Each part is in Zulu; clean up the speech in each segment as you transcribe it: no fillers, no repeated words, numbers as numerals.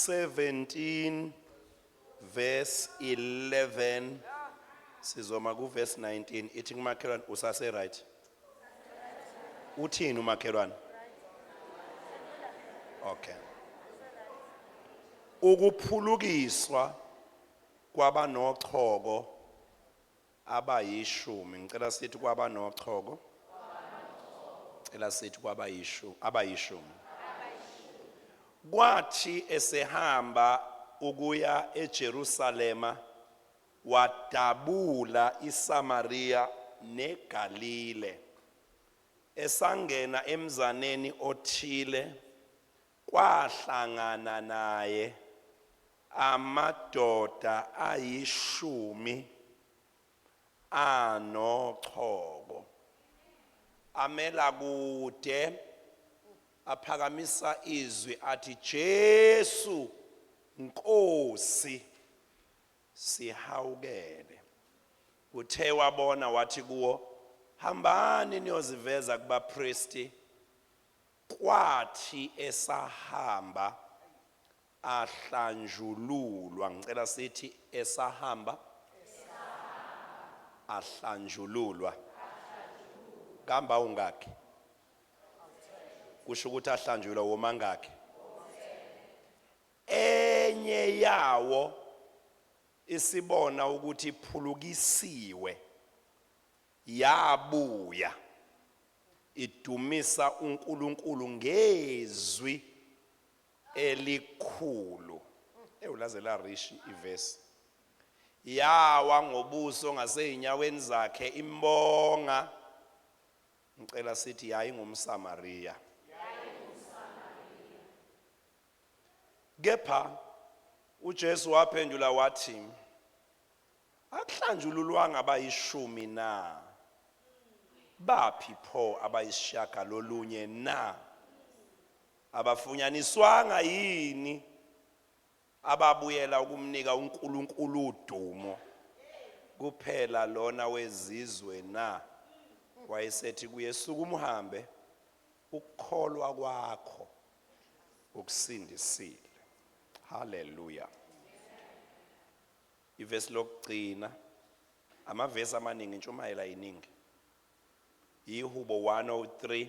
17 verse 11 sizoma ku verse 19 ithi kumakhelwane usase right uthini umakhelwane okay ukuphulukiswa kwabanochoko abayishumi ngicela sithi kwabanochoko ngicela sithi abayishumi kwathi esehamba ukuya eJerusalema wadabula iSamaria neGalile esangena emzaneni othile kwahlangana naye amadoda ayishumi anochoko amela kude aphakamisa izwi athi Jesu Nkosi sihawukele uthe wabona wathi kuwo hambani niyoziveza kubapristi kwathi esahamba ahlanjululwa ngicela sithi esahamba ahlanjululwa gamba ungakhe kusho ukuthi ahlanjulwa womangakhe enye yawo isibona ukuthi iphulukisiwe yabuya idumisa uNkulunkulu ngezwi elikhulu ulaze la rishi iverse yawa ngobuso ngaseyinyaweni zakhe imbonga ngicela sithi yayi ngumSamaria kepha uJesu waphendula wathi akuhlanjululwanga abayishumi na baphi pho abayishagalolunye na abafunyaniswanga yini ababuyela ukumnika uNkulunkulu udumo kuphela lona wezizwe na wayesethi kuye sukuma uhambe ukukholwa kwakho ukusindisile haleluya ivesi lokugcina amavesi amaningi intshumayela iningi iHubo 103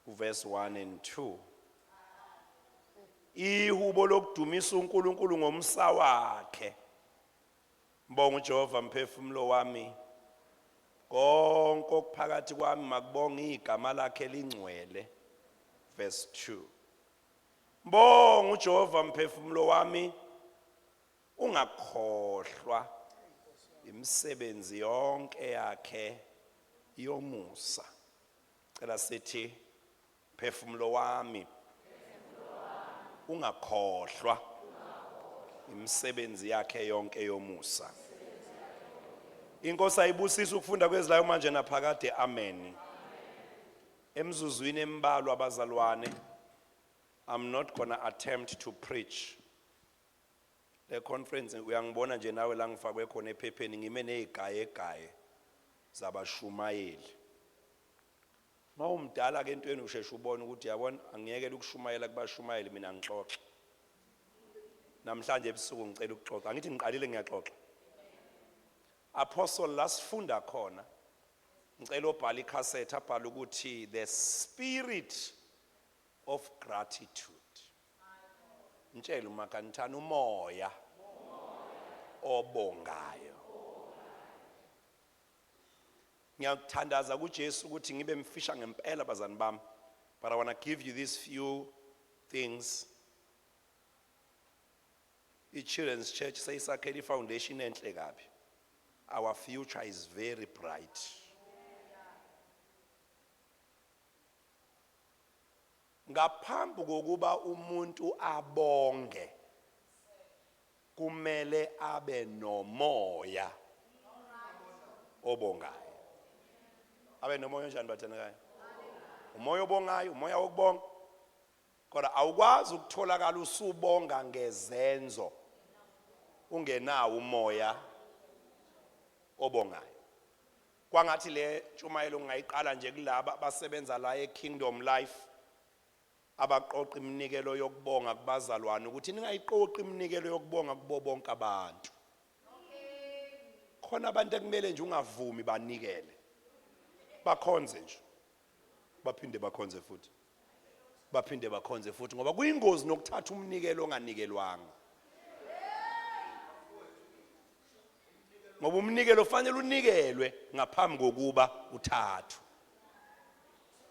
verse 1 and 2 iHubo lokudumisa uNkulunkulu ngomsa wakhe mbonga uJehova mphefumulo wami konke okuphakathi kwami makubonga igama lakhe lingcwele verse 2 mbonga uJehova mphefumulo wami ungakhohlwa imisebenzi yonke yakhe yomusa cela sithi mphefumulo wami ungakhohlwa imisebenzi yakhe yonke yomusa Inkosi ayibusise ukufunda kwezilayo manje naphakade amen emzuzwini embalwa abazalwane I'm not gonna attempt to preach le conference uyangibona nje nawe la ngifakwe khona ephepheni ngime nezigaye zabashumayeli mawumdala ke entweni usheshe ubone ukuthi yabona angiyekela ukushumayela kubashumayeli mina ngixoxe namhlanje ebusuku ngicela ukuxoxa angithi ngiqalile ngiyaxoxa Apostle lasifunda khona ngicela obhala icassette abhala ukuthi the spirit of gratitude ngitshela umakanthana umoya obongayo ngiyakuthandaza kuJesu ukuthi ngibe mfisha ngempela bazani bami but I want to give you these few things iChildren's Church sayisakhela ifoundation enhle kabi our future is very bright ngaphambi kokuba umuntu abonge kumele abe nomoya obongayo abe nomoya njani bathandekayo umoya obongayo umoya wokubonga kodwa awukwazi ukutholakala usubonga ngezenzo ungenawo umoya obongayo kwangathi le ntshumayelo ngayiqala nje kulaba basebenza la eKingdom Life abaqoqa iminikelo yokubonga kubazalwane ukuthi ningayiqoqi iminikelo yokubonga kubo bonke abantu. Khona abantu ekumele nje ungavumi banikele. Bakhonze nje. Baphinde bakhonze futhi. Baphinde bakhonze futhi ngoba kuyingozi nokuthatha umnikelo onganikelwanga. Ngoba umnikelo ufanele unikelwe ngaphambi kokuba uthathwe.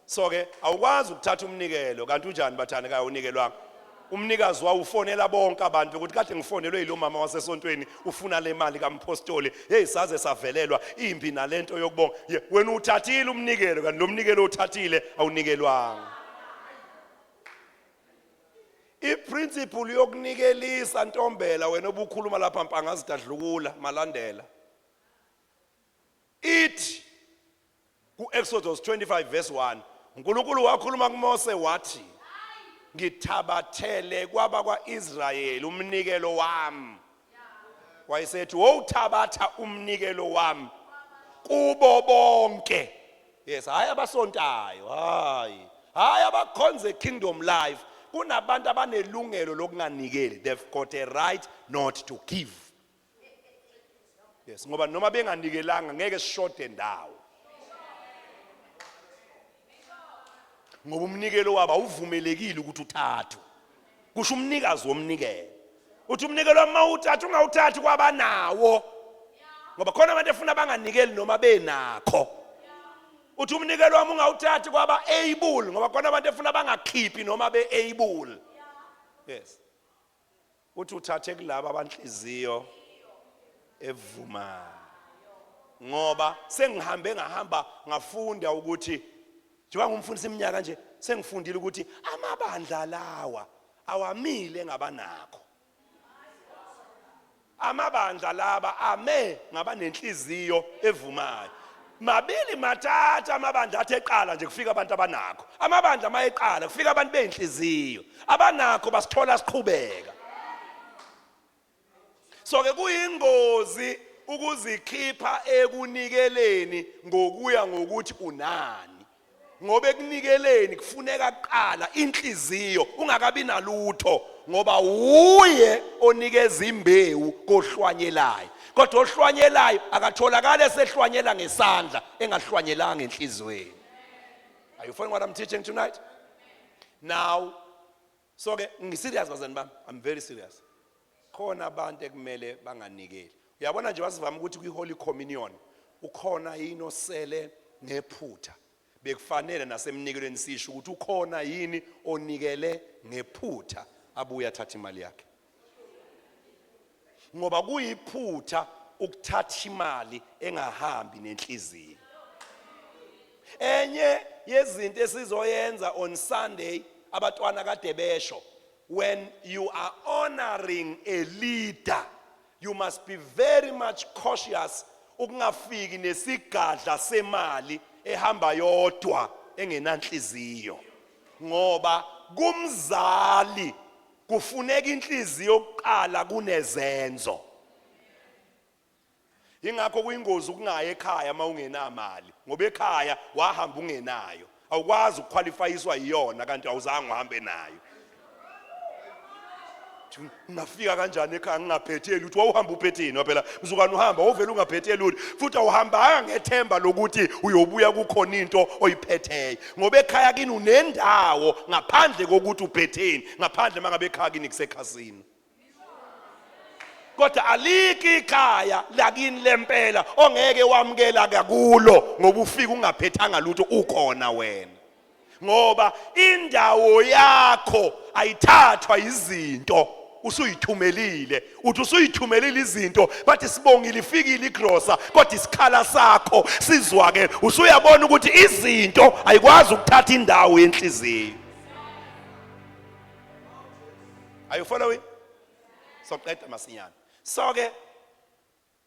So ke awukwazi ukuthatha umnikelo kanti unjani bathandekayo unikelwanga. Umnikazi wawufonela bonke abantu ukuthi kade ngifonelwe yilo mama wasesontweni ufuna le mali kaMphostoli. Hey saze savelelwa impi nalento yokubonga. Wena uthathile umnikelo kanti lo mnikelo uthathile awunikelwanga. Iprinciple yokunikelisa Ntombela wena obukhuluma lapha mpangazidadlukula malandela. Ithi ku Exodus 25 verse 1 uNkulunkulu wakhuluma kuMose wathi ngithabathele kwaba kwaIsrayeli umnikelo wami. Wayesethi wowuthabatha umnikelo wami kubo bonke. Yes, hayi abasontayo, hayi abakhonze kingdom life. Kunabantu abanelungelo lokunganikeli. They've got a right not to give. Yes, ngoba noma benganikelanga ngeke sishode ndawo. Ngoba umnikelo wabo awuvumelekile ukuthi uthathwe. Kusho umnikazi womnikelo. Uthi umnikelo wami mawuthatha ungawuthathi kwabanawo. Ngoba khona abantu efuna banganikeli noma benakho. Uthi umnikelo wami ungawuthathi kwaba able ngoba khona abantu efuna bangakhiphi noma be able. Yes. Uthi uthathe kulabo abanhliziyo evumayo. Ngoba sengihambe ngahamba ngafunda ukuthi njengoba ngumfundisi iminyaka nje sengifundile ukuthi amabandla lawa awamile ngabanakho. Amabandla laba ame ngabanenhliziyo evumayo. Mabili mathatha amabandla athi eqala nje kufika abantu abanakho. Amabandla mayeqala kufika abantu benhliziyo. Abanakho basithola siqhubeka. So ke kuyingozi ukuzikhipha ekunikeleni ngokuya ngokuthi unani. Ngoba ekunikeleni kufuneka kuqala inhliziyo ungakabi nalutho ngoba uye onikeza imbewu kohlwanyelayo. Kodwa ohlwanyelayo akatholakala esehlwanyela ngesandla engahlwanyelanga enhlizweni. Are you following what I'm teaching tonight? Now, so ke ngiserious bazani bami, I'm very serious. Khona abantu ekumele banganikeli. Uyabona nje wasivama ukuthi kwi-Holy Communion ukhona yini osele ngephutha. Bekufanele nasemnikelweni sisho ukuthi ukhona yini onikele ngephutha abuya athatha imali yakhe. Ngoba kuyiphutha ukuthatha imali engahambi nenhliziyo. Enye yezinto esizoyenza on Sunday abatwana kade besho, when you are honoring a leader you must be very much cautious ukungafiki nesigadla semali ehamba yodwa engenanhliziyo. Ngoba kumzali kufuneka inhliziyo yokuqala kunezenzo. Ingakho kuyingozi ukungaya ekhaya mawungenamali ngoba ekhaya wahamba ungenayo. Awukwazi ukuqualifyiswa iyona kanti awuzange uhambe nayo. Ngafika kanjani ekhaya ngingaphetheli uthi wawuhamba uphetheni phela uzukani uhamba ovela ungaphetheli uthi futhi awuhamba ngethemba lokuthi uyobuya kukhona into oyiphetheyo ngoba ekhaya kini unendawo ngaphandle kokuthi uphetheni ngaphandle mangabe ekhaya kini kusekhasini. Kodwa aliki ikhaya lakini lempela ongeke wamkela kakulo ngoba ufika ungaphethanga lutho ukhona wena. Ngoba indawo yakho ayithathwa izinto usuyithumelile. Uthi usuyithumelile izinto bathi sibongile ifikile igrosa kodwa isikhala sakho sizwake. Usuyabona ukuthi izinto ayikwazi ukuthatha indawo yenhliziyo. Are you following? So qeda masinyana. So ke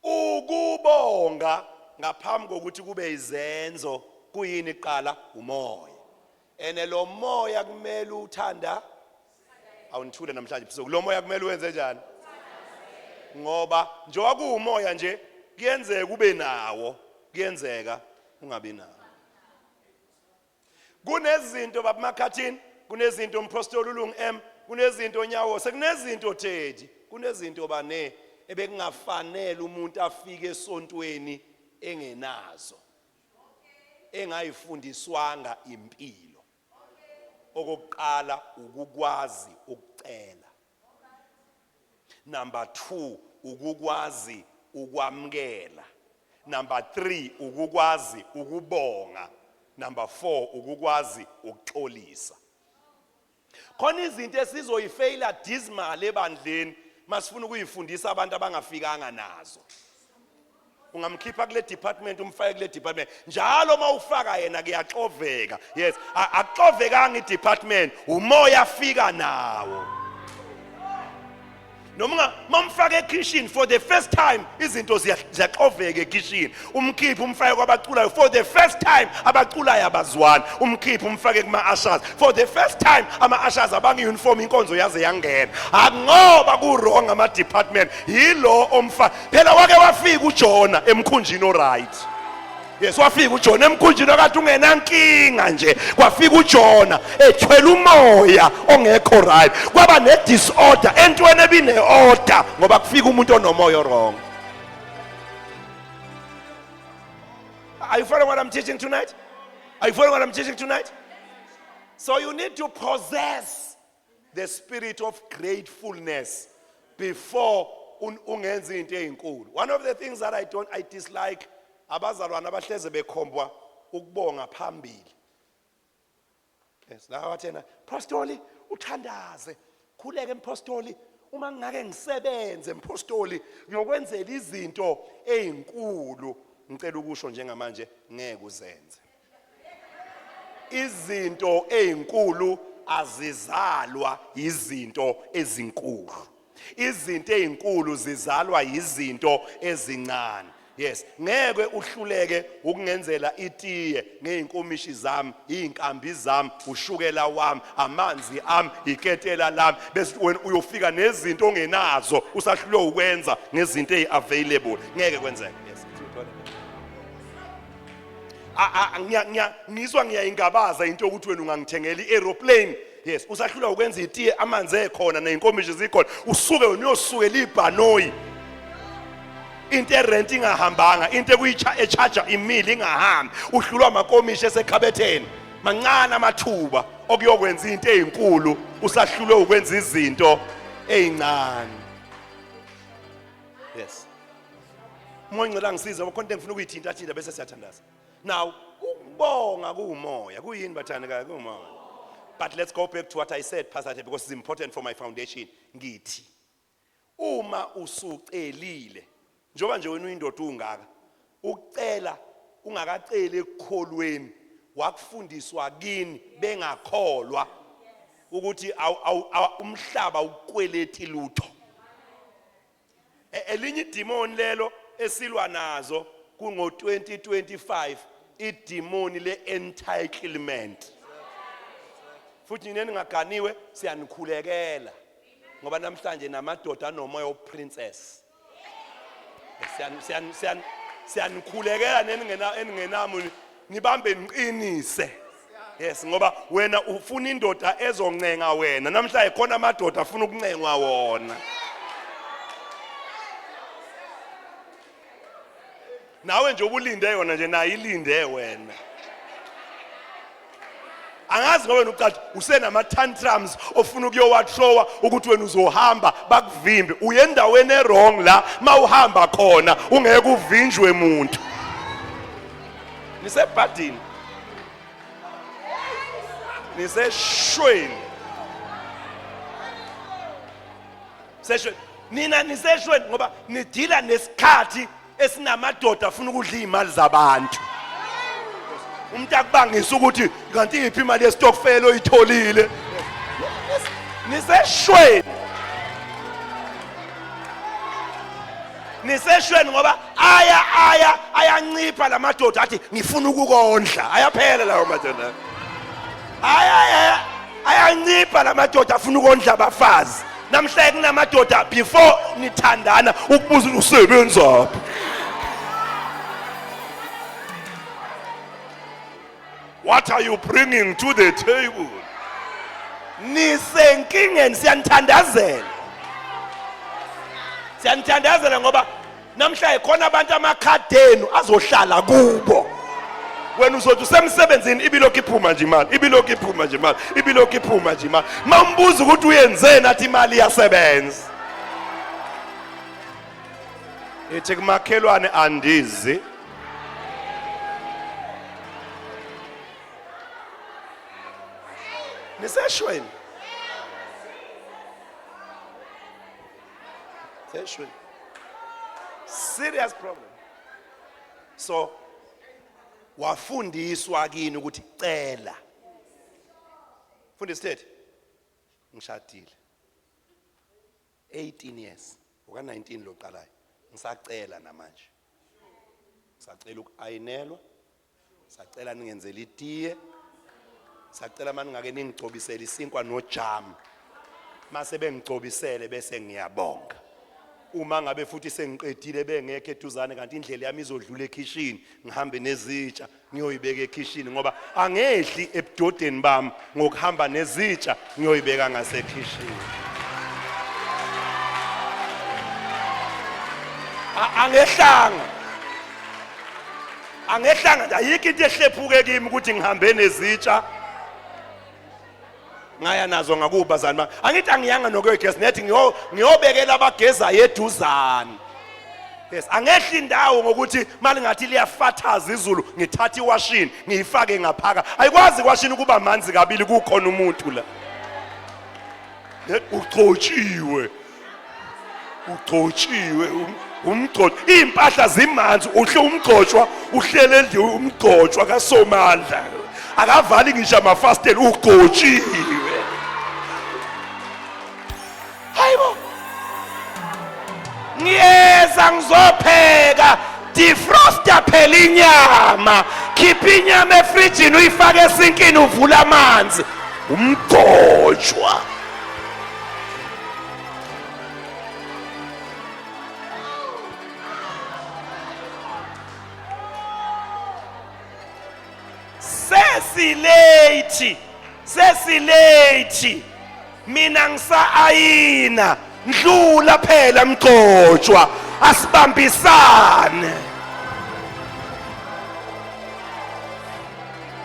ukubonga ngaphambi kokuthi kube izenzo kuyini iqala umoya. Ene lo moya kumele uthanda awunithule namhlanje phezulu lo moya kumele uwenze njani? Ngoba njengoba kuumoya nje kuyenzeka ube nawo kuyenzeka ungabi nawo. Kunezinto babumakhathini kunezinto umpostoli uLungu M, kunezinto Nyawo, sekunezinto Teddy, kunezinto bane ebekungafanele umuntu afike esontweni engenazo. Engayifundiswanga impilo. Okokuqala ukukwazi ukucela. Number 2 ukukwazi ukwamkela. Number 3 ukukwazi ukubonga. Number 4 ukukwazi ukuxolisa. Khona izinto esizoyifeyila dismal ebandleni masifuna ukuyifundisa abantu abangafikanga nazo. Ungamkhipha kule department umfake kule department njalo mawufaka yena kuyaxoveka. Yes, akuxovekanga idepartment, umoya afika nawo. Noma mamfake ekitchen for the first time izinto ziyaxoveka ekitchen. Umkhipha umfake kwabaculayo for the first time abaculayo abazwani. Umkhipha umfake kuma ushers for the first time ama ushers abangi uniform inkonzo yaze yangena. Akungoba ku wrong ama department yilo omfa. Phela wake wafika uJona emkhunjini o right. Yes, wafika uJona emkhunjini okade ungenankinga nje. Kwafika uJona ethwele umoya ongekho right. Kwaba ne disorder entweni ebine order ngoba kufika umuntu onomoya wrong. Are you following what I'm teaching tonight? Are you following what I'm teaching tonight? So you need to possess the spirit of gratefulness before ungenza into ezinkulu. One of the things that I dislike abazalwana abahleze bekhombwa ukubonga phambili. Yes, la wathena apostoli uthandaze khuleke impostoli uma ngake ngisebenze impostoli ngiyokwenzela izinto ezinkulu ngicela ukusho njengamanje ngeke uzenze. Izinto ezinkulu azizalwa izinto ezinkulu. Izinto ezinkulu zizalwa izinto ezincane. Yes, ngeke uhluleke ukungenzela itiye ngeinkomishi zami, izinkambi zami, ushukela wami, amanzi ami, iketela lami, bese wena uyofika nezinto ongenazo usahlulwe ukwenza ngezinto eziavailable. Ngeke kwenzeke. Yes. Ngizwa ngiyayingabaza into ukuthi wena ungangithengela iaeroplane. Yes, usahlulwa ukwenza itiye amanzi ekhona neinkomishi zikhona. Usuke wena uyosukela iBhanoyi. Into rent ingahambanga, into kuyi-charger imili ingahambi, uhlulwa amakomishi esekhabetheni. Mancane amathuba okuyokwenza into ezinkulu usahlulwe ukwenza izinto ezincane. Yes. Mongcela ngisiza konke engifuna ukuyithinta bese siyathandaza. Now, ukubonga kuumoya, kuyini bathandekayo kuumoya. But let's go back to what I said, Pastor, because it's important for my foundation. Ngithi uma usucelile njoba nje wena uyindoda ungaka ukucela ungakaceli ekukholweni wakufundiswa kini bengakholwa ukuthi umhlaba ukweleti lutho. Elinye idemoni lelo esilwa nazo kungo 2025 idemoni le entitlement. Futhi nini ngaganiwe siyanikhulekela ngoba namhlanje namadoda anomoya oprincess. Siyanikhulekela eningenamo nibambe niqinise. Yes, ngoba wena ufuna indoda ezoncenga wena. Namhlanje khona amadoda afuna ukuncengwa wona. Nawe nje ubulinde yona nje nayo ilinde wena. Angazi ngoba wena uqathi usenama tantrums ofuna ukuyowathowa ukuthi wena uzohamba bakuvimbe uyendaweni errong la mawuhamba khona ungeke uvinjwe umuntu. Nisebhadini. Niseshweni. Seshweni. Nina niseshweni ngoba nidila nesikhathi esinamadoda afuna ukudla imali zabantu. Umuntu akubangisa ukuthi kanti iphi imali yestokfela oyitholile. Niseshweni. Niseshweni ngoba ayancipha lamadoda athi ngifuna ukukondla. Ayaphela lawo madoda. Ayancipha lamadoda afuna ukondla abafazi. Namhlanje kunamadoda before nithandana ukubuza usebenza. What are you bringing to the table? Nisenkingeni, siyanithandazela. Siyanithandazela ngoba namhlanje khona abantu amakhadenu azohlala kubo. Wena uzothi usemsebenzini ibilokhu iphuma nje imali, ibilokhu iphuma nje imali, ibilokhu iphuma nje imali. Mambuza ukuthi uyenzeni athi imali iyasebenza. Ethi kumakhelwane andizi. Niseshweni. Seshweni. Serious problem. So wafundiswa kini ukuthi cela. Fundisa ithethi. Ngishadile. 18 years. Uka 19 loqalayo. Ngisacela namanje. Ngisacela ukayinelwa. Sacela ningenzele itiye. Sacela manje ngake ningicobisele isinkwa nojam. Mase bengicobisele bese ngiyabonga. Uma ngabe futhi sengiqedile bengekho eduzane kanti indlela yami izodlula ekitchen ngihambe nezitsha ngiyoyibeka ekitchen ngoba angehli ebudodeni bami ngokuhamba nezitsha ngiyoyibeka ngasekitchen. Angehlanga ayikho into ehlephuke kimi ukuthi ngihambe nezitsha ngaya nazo ngakubazana ba angithi angiyanga nokwegesi nethi ngiyobekela abageza yeduzana. Yes, angehli indawo ngokuthi mali ngathi liyafathaza izulu ngithatha iwashini ngiyifake ngaphaka. Ayikwazi iwashini ukuba amanzi kabili kukhona umuntu la. Uxotshiwe umgcotsho impahla zimanzi uhle umgcotshwa uhlele endle umgcotshwa kaSomandla akavali ngisho amafastela ugcotshiwe. Hayibo ngiyeza ngizopheka defroster phela inyama khipha inyama efrijini uyifake esinkini uvula amanzi umgcotshwa. Sesilethi mina ngisa-ayina ndlula phela mgcotshwa asibambisane.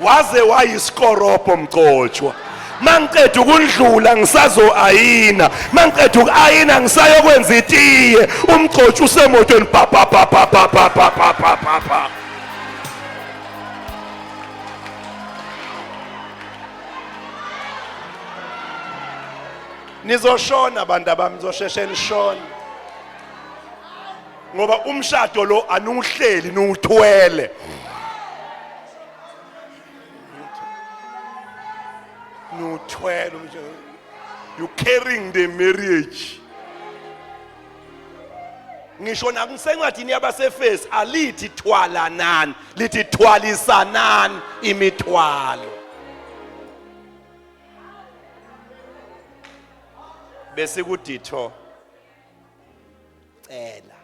Waze wayisikoropo mgcotshwa mangiqeda ukundlula ngisazo-ayina mangiqeda uku-ayina ngisayokwenza itiye umgcotshwa usemotweni pa. Nizoshona abantu abami nizosheshe nishona ngoba umshado lo anuhleli nuthwele. You carrying the marriage. Ngisho nakusencwadini yabaseFesi alithi thwalanani lithi thwalisanani imithwalo. Bese kuditho cela.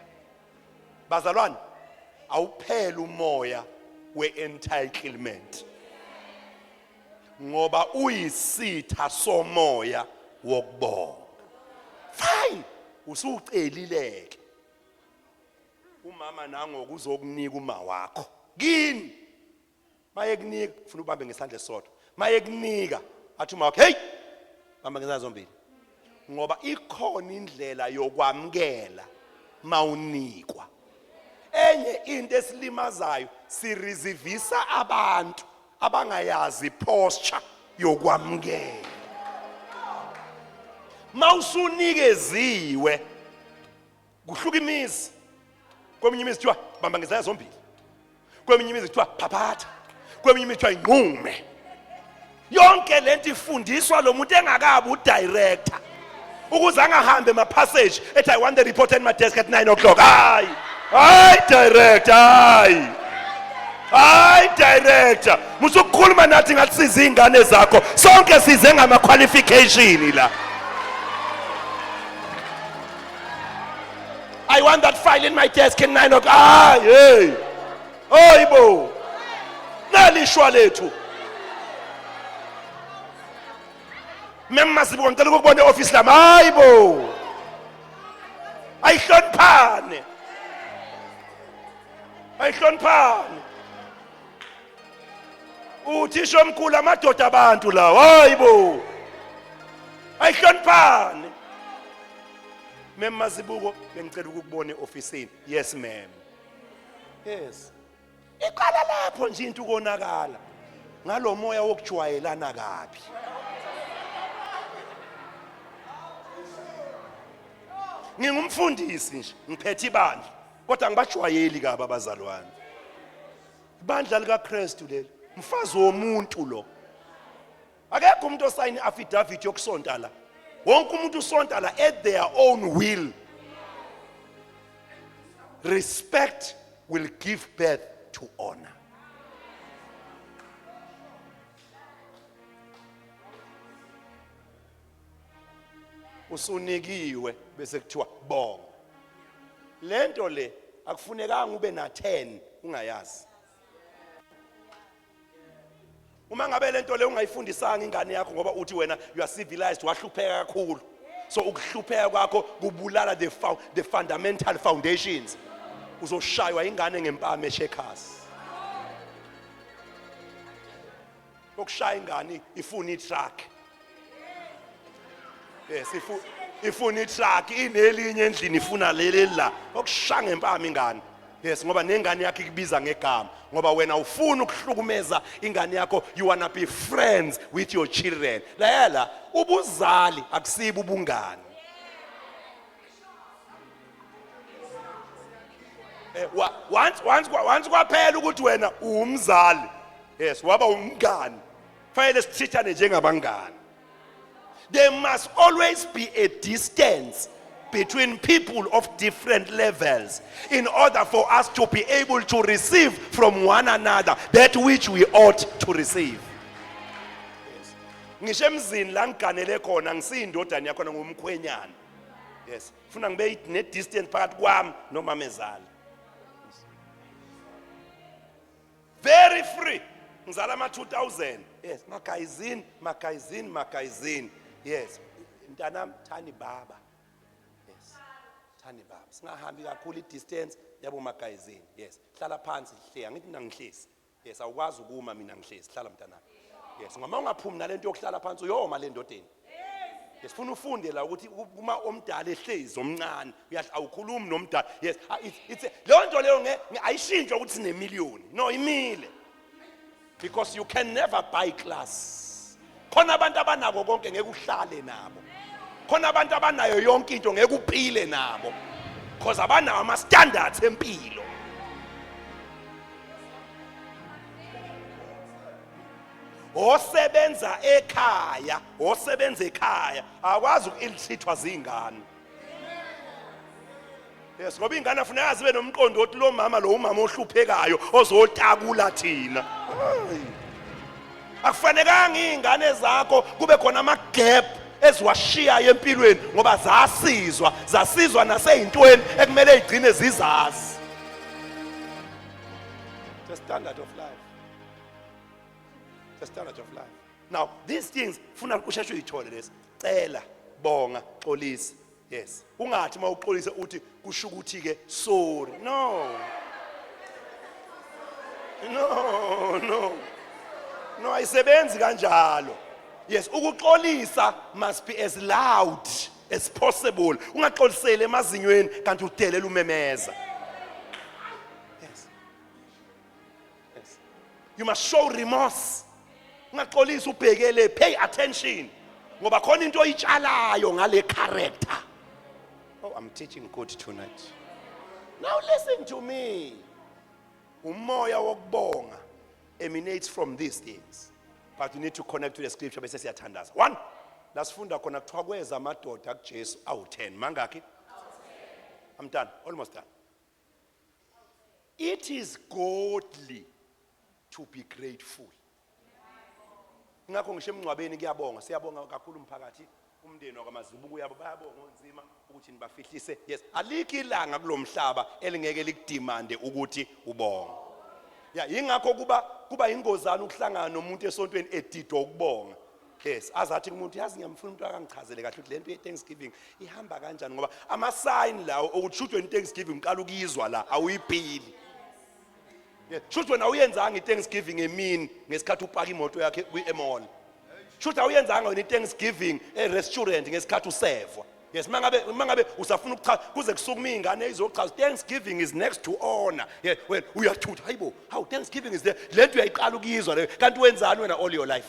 Bazalwane awuphela umoya we-entitlement ngoba uyisitha somoya wokubonga. Fine usucelileke umama nangoku uzokunika uma wakho kini mayekunika ufuna ubambe ngesandla sodwa mayekunika athi uma wakho hey bamba ngezandla zombili ngoba ikhona indlela yokwamkela mawunikwa. Enye into esilimazayo sirizivisa abantu abangayazi posture yokwamkela. Mawusunikeziwe kuhluka imizi. Kweminye imizi kuthiwa bamba ngezandla zombili. Kweminye imizi kuthiwa phaphatha. Kweminye imizi kuthiwa inqume. Yonke lento ifundiswa lo muntu engakabi udirector. Ukuze angahambe ma passage ethi I want the report at my desk at 9 o'clock. Hayi director, hayi director. Musukukhuluma nathi ngathi siza izingane zakho. Sonke size ngama qualification la. I want that file in my desk at 9 o'clock. Hey. Hayibo. Nalishwa lethu. Memazibuko ngicela ukubona e-office lami. Hayibo. Ayihloniphane. Ayihloniphane. Uthisha omkhulu amadoda abantu lawo. Hayibo. Ayihloniphane. Memazibuko bengicela ukukubona e-officeini. Yes ma'am. Yes. Iqala lapho nje into ukonakala. Ngalo moya wokujwayelana kabi. Ngingumfundisi nje, ngiphethe ibandla, kodwa ngibajwayeli kabi abazalwane. Ibandla likaKristu leli, mfazi womuntu lo. Akekho umuntu osayini affidavit yokusonta la. Wonke umuntu usonta la at their own will. Respect will give birth to honor. Usunikiwe bese kuthiwa bonga. Lento le akufunekanga ube na 10 ungayazi. Uma ngabe lento le ungayifundisanga ingane yakho ngoba uthi wena you are civilized wahlupheka kakhulu. So ukuhlupheka kwakho kubulala the fundamental foundations. Uzoshaywa ingane ngempama eShekhasi. Ukushaya ingane ifuna itruck. Yes, ifuna itruck inelinye endlini ifuna leli la okushaya ngempama ingane. Yes, ngoba nengane yakho ikubiza ngegama ngoba wena ufuna ukuhlukumeza ingane yakho, you wanna be friends with your children. Layela ubuzali akusibo ubungane. Once kwaphela ukuthi wena umzali, yes, waba umngane, fanele sithithane njengabangane. There must always be a distance between people of different levels in order for us to be able to receive from one another that which we ought to receive. Yes. Ngisho emzini la ngiganele khona ngisindodana yakho ngumkhwenyana. Yes. Funa ngibe ne distance phakathi kwami nomamezala. Very free. Ngizala ama 2000. Yes, magazine. Yes. Mntanami thani baba. Yes. Thani baba. Singahambi kakhulu distance yabo magazine. Yes. Hlala phansi hleya ngithi mina ngihlezi. Yes, awukwazi ukuma mina ngihlezi. Hlala mntanami. Yes, ngoma ungaphumi nalento yokuhlala phansi uyoma le ndodeni. Yes, funa ufunde la ukuthi uma omdala ehlezi omncane uyathi awukhulumi nomdala. Yes, it's leyo nto leyo ayishintshwa ukuthi sine million. No, imile. Because you can never buy class. Khona abantu abanako konke ngeke uhlale nabo. Khona abantu abanayo yonke into ngeke uphile nabo. Because abanawo ama standards empilo. Osebenza ekhaya akwazi ukulithithwa zingane. Yes, ngoba ingane afuneka zibe nomqondo othi lo mama umama ohluphekayo ozotakula thina. Akufanekanga izingane zakho kube khona ama gap eziwashiya empilweni ngoba zasizwa naseyintweni ekumele igcine zizazi. The standard of life. The standard of life. Now, these things funa usheshe uyithole lesi. Cela, bonga, xolisa. Yes. Ungathi mawuxolisa uthi kusho ukuthi ke sorry. No, ayisebenzi kanjalo. Yes, ukuxolisa must be as loud as possible. Ungaxolisele emazinyweni kanti udelela umemeza. Yes. Yes. You must show remorse. Ungaxolisa ubhekele, pay attention. Ngoba khona into oyitshalayo ngale character. Oh, I'm teaching good tonight. Now listen to me. Umoya wokubonga emanates from these things. But you need to connect to the scripture bese siyathandaza. 1. Lasifunda khona kuthiwa kweza amadoda kuJesu awu10. Mangaki? I'm done. Almost done. It is godly to be grateful. Ngakho ngisho emncwabeni kuyabonga, siyabonga kakhulu umphakathi, umndeni wakwaMazibuko uyabo bayabonga onzima ukuthi nibafihlise. Yes, alikho ilanga kulomhlaba elingeke likudimande ukuthi ubonga. Yeah, ingakho kuba ingozana ukuhlangana nomuntu esontweni edidwa ukubonga. Yes, azathi umuntu yazi ngiyamfuna umuntu akangichazele kahle ukuthi lento ye-Thanksgiving ihamba kanjani ngoba ama-sign lawo ukuthi shouthi wena i-Thanksgiving uqala ukuyizwa la awuyiphili. Yeah, shouthi wena awuyenzanga i-Thanksgiving emini ngesikhathi upaka imoto yakhe kwi-mall. Shouthi awuyenzanga wena i-Thanksgiving e-restaurant ngesikhathi usevwa. Yes, mangabe usafuna ukuchaza kuze kusukume ingane izochaza Thanksgiving is next to honor. Yeah, wena uyathutha hayibo, how Thanksgiving is there. Lento uyayiqala ukuyizwa le kanti wenzani wena all your life?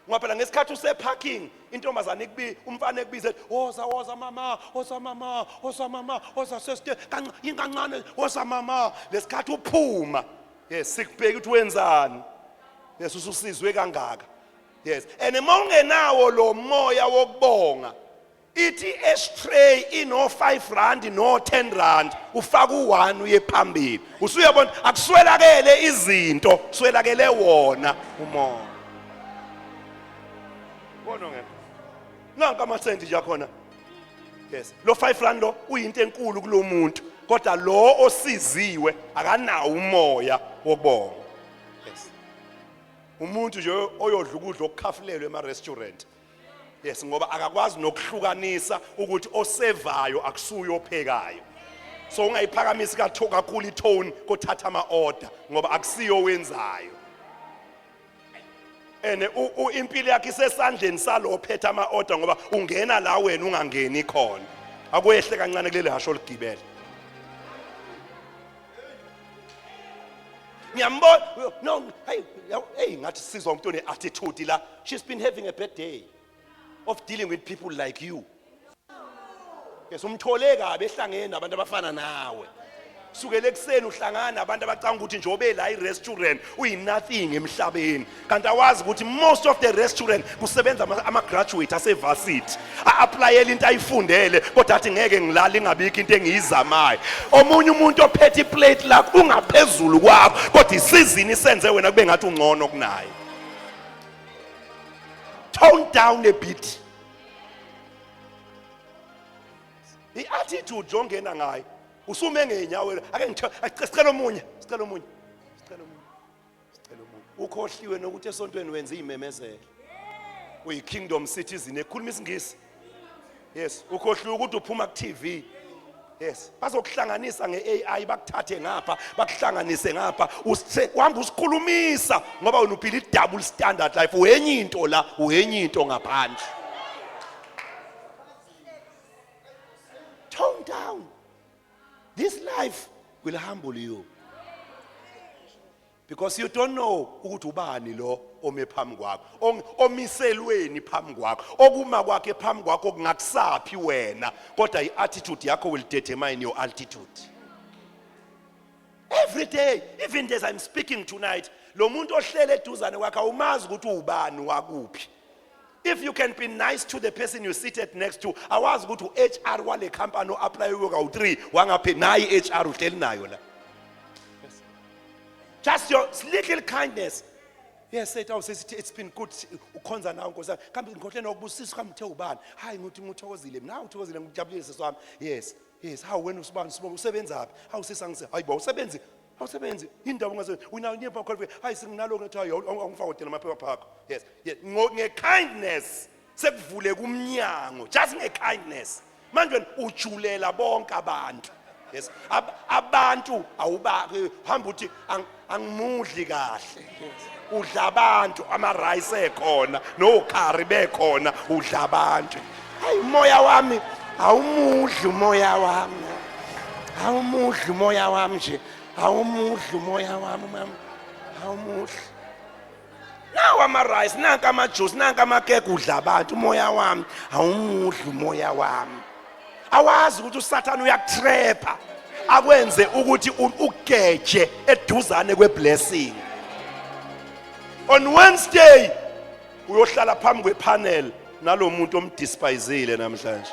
Ngoba phela ngesikhathi useparking intombazane umfana ekubize woza mama woza sister kancane woza mama lesikhathi uphuma. Yes, sikubheka ukuthi wenzani. Yes, ususizwe kangaka. Yes, and emongenawo lo moya wokubonga ithi estray ino 5 rand no 10 rand ufaka u1 uye phambili usuyabona akuswelakele izinto kuswelakele wona umoya. Bona ngeke nanka amasendi nje khona. Yes, lo 5 rand lo uyinto enkulu kulomuntu kodwa lo osiziwe akanawo umoya wokubonga. Yes, umuntu nje oyodla ukudla okukhafulelwe ema-restaurant. Yes, ngoba akakwazi nokuhlukanisa ukuthi osevayo akusuyo ophekayo. So ungayiphakamisi kakhulu itone kothatha ama-order ngoba akusiyo wenzayo. Ene impilo yakhe isesandleni salo ophethe ama-order ngoba ungena la wena ungangeni khona. Akuyehle kancane kuleli hasho ligibele. No, hey, ngathi sizwa umuntu one-attitude la. She's been having a bad day of dealing with people like you. Yes, umthole kabi ehlangene nabantu abafana nawe. Sukele ekseni uhlangana nabantu abacanga ukuthi njobe la i-restaurant uyi-nothing emhlabeni. Kanti awazi ukuthi most of the restaurant kusebenza ama-graduate ase-varsity. A-applyele into ayifundele kodwa athi ngeke ngilale ingabikho into engiyizamayo. Omunye umuntu ophethe iplate lakho ungaphezulu kwakho kodwa isizini isenze wena kube ngathi ungcono kunaye. Tone down a bit. I-attitude jongena ngayo usume ngenyawo ake sicela omunye ukhohliwe nokuthi esontweni wenza imemezelo uyi-kingdom citizen ekhuluma isingisi. Yes, ukhohliwe ukuthi uphuma ku-TV. Yes, bazokuhlanganisa nge-AI bakuthathe ngapha bakuhlanganise ngapha uhamba usikhulumisa ngoba wena uphila i-double standard life uyenye into la uyenye into ngaphandle. Tone down. This life will humble you because you don't know ukuthi ubani lo ome phambi kwakho omiselweni phambi kwakho okuma kwakhe phambi kwakho kungakusaphi wena kodwa i-attitude yakho will determine your altitude. Every day, even as I'm speaking tonight, lo muntu ohlele eduzane kwakhe awumazi ukuthi ubani wakuphi. If you can be nice to the person you seated next to, awazi ukuthi u-HR wale company o-apply u3 wangaphi nayi i-HR uhleli nayo la. Just your little kindness. Yes, it's been good ukhonza nawo Nkosi. Kambe ngikhohle nokubusisa kamthe ubani. Hayi nguthi nguthokozile mina nguthokozile ngijabulile sami. Yes, how wena usibani usebenzaphi? How sisangise? Hayibo usebenzi. Awusebenzi indaba ungasebenzi una nyempa qualification hayi singinalo ngathi hayi angifaka dela amaphepha akho. Yes, nge-kindness sekuvule kumnyango just nge-kindness manje ujulela bonke abantu. Yes, abantu awubaki hamba uthi angimudli kahle. Udla abantu ama-rice ekhona no-curry bekhona udla abantu. Hayi umoya wami awumudli umoya wami. Awumudli umoya wami nje. Awumudli umoya wami mama. Awumudli. Nawa ama-rice nanka ama-juice nanka amakeke udla abantu umoya wami awumudli umoya wami. Awazi ukuthi uSathane uyakutrapha akwenze ukuthi ugeje eduzane kwe-blessing. On Wednesday uyohlala phambi kwe-panel nalo muntu omdespisile namhlanje.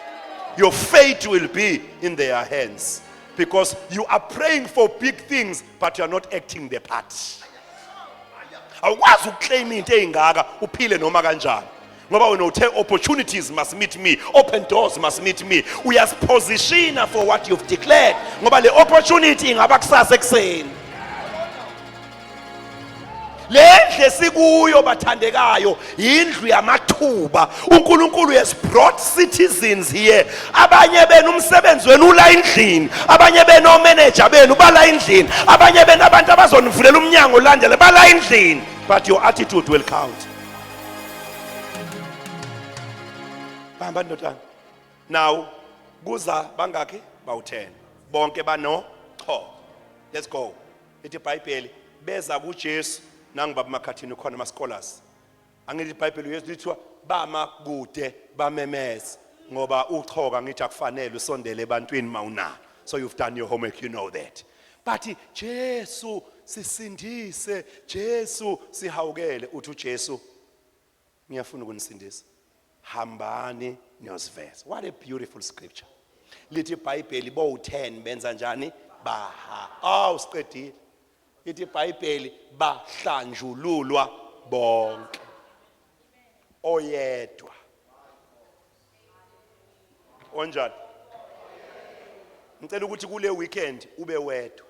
Your fate will be in their hands because you are praying for big things but you are not acting the part. Awukwazi ukuclaim into eyingaka uphile noma kanjani. Ngoba wena uthe opportunities must meet me, open doors must meet me. Uyasipositiona for what you've declared. Ngoba le opportunity ingaba kusasa ekseni. lendle sikuyo bathandekayo indlu yamathuba. uNkulunkulu has brought citizens here. Abanye benu umsebenzi wenu ula endlini, abanye benu omanager benu bala endlini, abanye benu abantu abazonivulela umnyango landele bala endlini, but your attitude will count. Bahamba ndodana. Now kuza bangaki? Bawu10. Bonke bano cho. Let's go. Ithi iBhayibheli beza kuJesu nangibaba makhathini khona ama scholars. Angithi iBhayibheli uYesu lithiwa bama kude bamemeza ngoba uchoka ngithi akufanele usondele ebantwini mawunalo. So you've done your homework, you know that. But Jesu sisindise, Jesu sihawukele. Uthi uJesu ngiyafuna ukunisindisa. Hambani niyosiveza. What a beautiful scripture. Lithi iBhayibheli bo10 benza njani? Baha. Usiqedile. Lithi iBhayibheli bahlanjululwa bonke. Oyedwa. Onjani? Ngicela ukuthi kule weekend ube wedwa.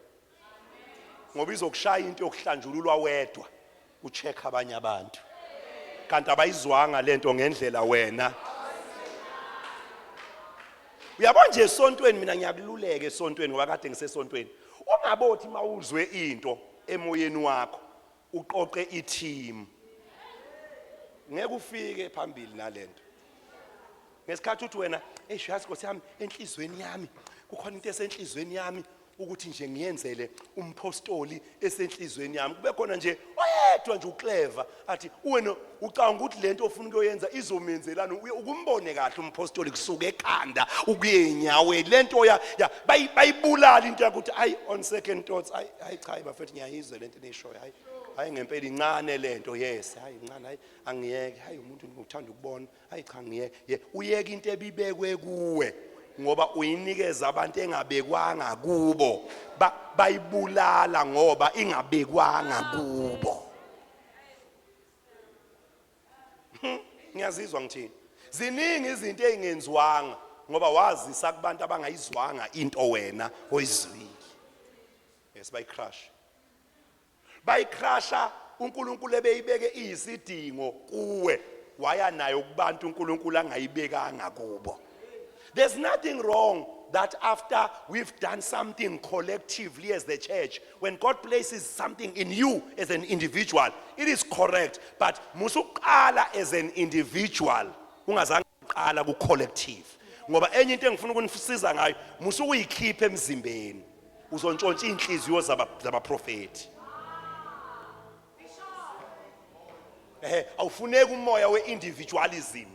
Ngoba izokushaya into yokuhlanjululwa wedwa, ucheck abanye abantu. Kanti abayizwanga lento ngendlela wena. Uyabona nje esontweni mina ngiyakululeka esontweni ngoba kade ngisesontweni. Ungabothi mawuzwe into emoyeni wakho uqoqe i-team. Ngeke ufike phambili nalento. Ngesikhathi uthi wena yazi Nkosi yami enhlizweni yami kukhona into esenhlizweni yami ukuthi nje ngiyenzele umpostoli esenhlizweni yami. Kube khona nje oyedwa nje uclever athi wena ucanga ukuthi lento ofuna ukuyenza izomenzelana ukumbone kahle umpostoli kusuka ekhanda ukuye enyaweni lento bayibulala into yakuthi ayi on second thoughts ayi cha bafethu ngiyayizwa lento enishoyo hayi ngempela incane lento yes hayi incane hayi angiyeke hayi umuntu ngikuthanda ukubona hayi cha ngiyeke uyeka into ebibekwe kuwe ngoba uyinikeza abantu engabekwanga kubo bayibulala ngoba ingabekwanga kubo. Ngiyazizwa ngithini ziningi izinto ezingenziwanga ngoba wazisa kubantu abangayizwanga into wena oyizwile. Yes bayicrasha uNkulunkulu ebeyibeke iyisidingo kuwe waya nayo kubantu uNkulunkulu angayibekanga kubo. There's nothing wrong that after we've done something collectively as the church, when God places something in you as an individual, it is correct. But musuqala as an individual, ungazange uqala ku collective. Ngoba enye into engifuna ukunifisiza ngayo, musukuyikhipha emzimbeni. Uzontshontsha inhliziyo zabaprofeti. Awufuneki umoya we-individualism.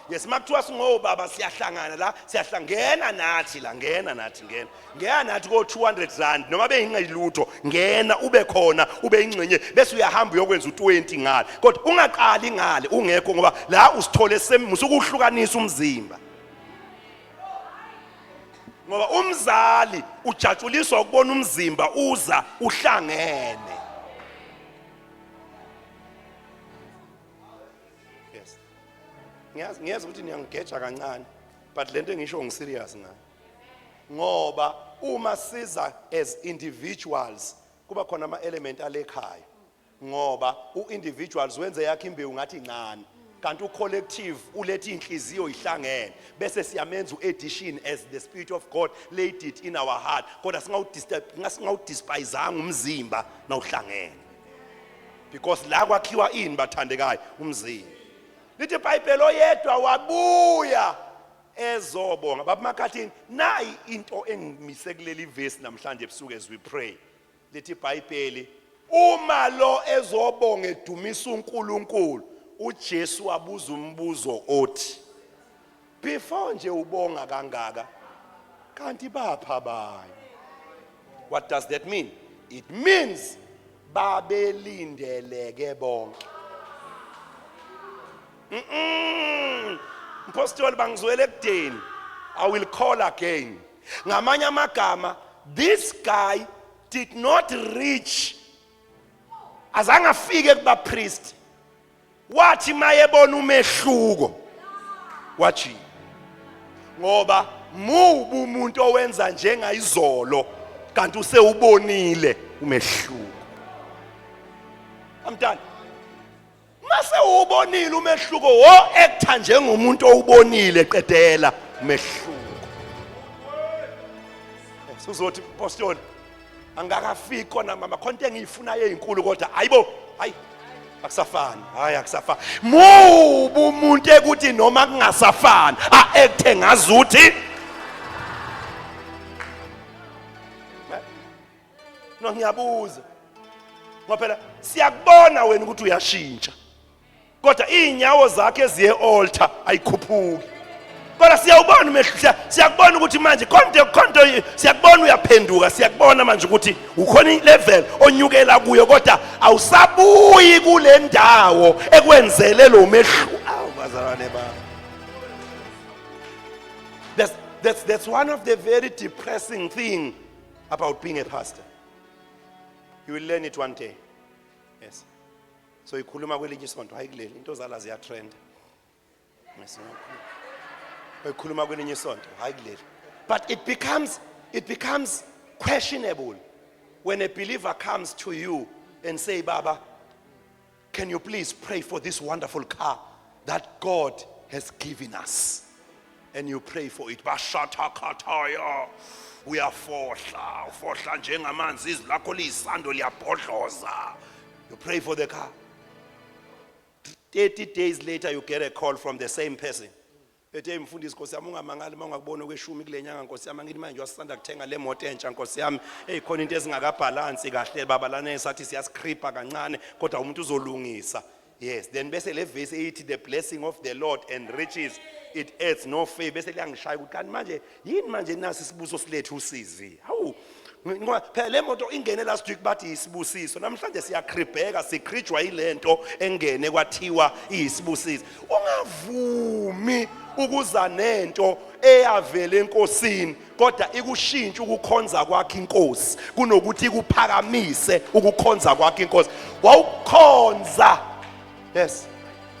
Yes, makuthiwa singobaba siyahlangana la, siyahlangena nathi la, ngena nathi ko 200 rand noma beyingayilutho, ngena ube khona, ube ingcenye bese uyahamba uyokwenza u20 ngale. Kodwa ungaqali ngale ungekho ngoba la usithole musukuhlukanisa umzimba. Ngoba umzali ujatshuliswa ukubona umzimba uza uhlangene. Ngiyazi ukuthi niyangigeja kancane but lento engisho ngiserious ngayo. Ngoba uma siza as individuals kuba khona ama element alekhaya. Ngoba uindividuals wenze yakhe imbewu ngathi incane kanti ucollective ulethe inhliziyo ihlangene bese siyamenza uaddition as the spirit of God laid it in our heart. Kodwa singawudespise umzimba nawuhlangene. Because la kwakhiwa ini bathandekayo umzimba. Lithi iBhayibheli oyedwa wabuya ezobonga. Baba makhathini nayi into engimise kuleli verse namhlanje ebusuku as we pray. Lithi iBhayibheli uma lo ezobonga edumisa uNkulunkulu uJesu wabuza umbuzo othi before nje ubonga kangaka kanti bapha abanye. What does that mean? It means babelindeleke bonke. Mpostoli bangizwele ekudeni. I will call again. Ngamanye amagama, this guy did not reach azange afike kuba priest. Wathi mayebona umehluko wathi ngoba mubu umuntu owenza njengayizolo kanti usewubonile umehluko. I'm done. Mase ubonile umehluko wo actor njengomuntu owubonile qedela umehluko. Uzothi pastor angakafiki kona mama konke engiyifuna ezinkulu kodwa hayibo hayi akusafani hayi akusafani mubu umuntu ekuthi noma kungasafani acte ngazuthi no ngiyabuza ngoba phela siyakubona wena ukuthi uyashintsha kodwa inyawo zakhe eziye altar ayikhuphuki kodwa siyawubona umehluko siyakubona ukuthi manje konke siyakubona uyaphenduka siyakubona manje ukuthi ukhona ilevel onyukela kuyo kodwa awusabuyi kule ndawo ekwenzele lo mehluko awubazalwane ba. That's one of the very depressing thing about being a pastor. You will learn it one day. Yes. So ikhuluma kwelinye isonto hayi kuleli into zala ziya trend. Yes. Ikhuluma kwelinye isonto hayi kuleli. But it becomes questionable when a believer comes to you and say, Baba, can you please pray for this wonderful car that God has given us? And you pray for it. Bashata kataya. Uyafohla njengamanzi izilakho liyisando liyabhodloza. You pray for the car. 30 days later you get a call from the same person. Ethe mfundisi Nkosi yami ungamangali mangakubona kweshumi kulenyanga Nkosi yami ngithi manje wasanda kuthenga le moto entsha Nkosi yami khona into ezingakabalance kahle babalana esathi siyascripa kancane kodwa umuntu uzolungisa. Yes, then bese le verse ethi the blessing of the Lord enriches, it adds no favor. Bese liyangishaya ukuthi kanti manje yini manje nasi isibuso silethu usizi. Hawu ngoba phela le moto ingene last week bathi isibusiso namhlanje siyakribheka sikrijwa ilento engene kwathiwa isibusiso. Ungavumi ukuza nento eyavela enkosini kodwa ikushintsha ukukhonza kwakhe inkosi kunokuthi kuphakamise ukukhonza kwakhe inkosi. Wawukhonza yes.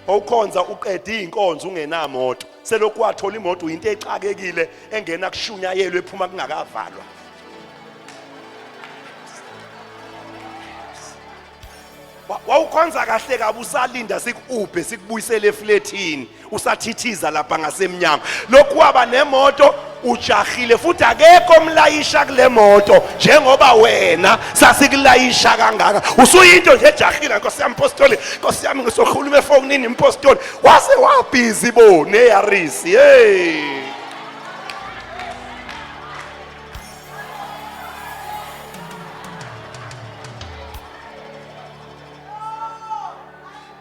Wawukhonza uqeda inkonzo ungenamoto. Selokhu wathola imoto into exakekile engena kushunyayelwe ephuma kungakavalwa. Wawukhonza kahle kabi usalinda sikubhe sikubuyisele efletini usathithiza lapha ngasemnyango. Lokhu waba nemoto ujahile futhi akekho omlayisha kule moto njengoba wena sasikulayisha kangaka. Usuyinto nje ejahile Nkosi yami apostoli Nkosi yami ngisokhuluma efonini impostoli wase wabhizi bo neYarisi hey.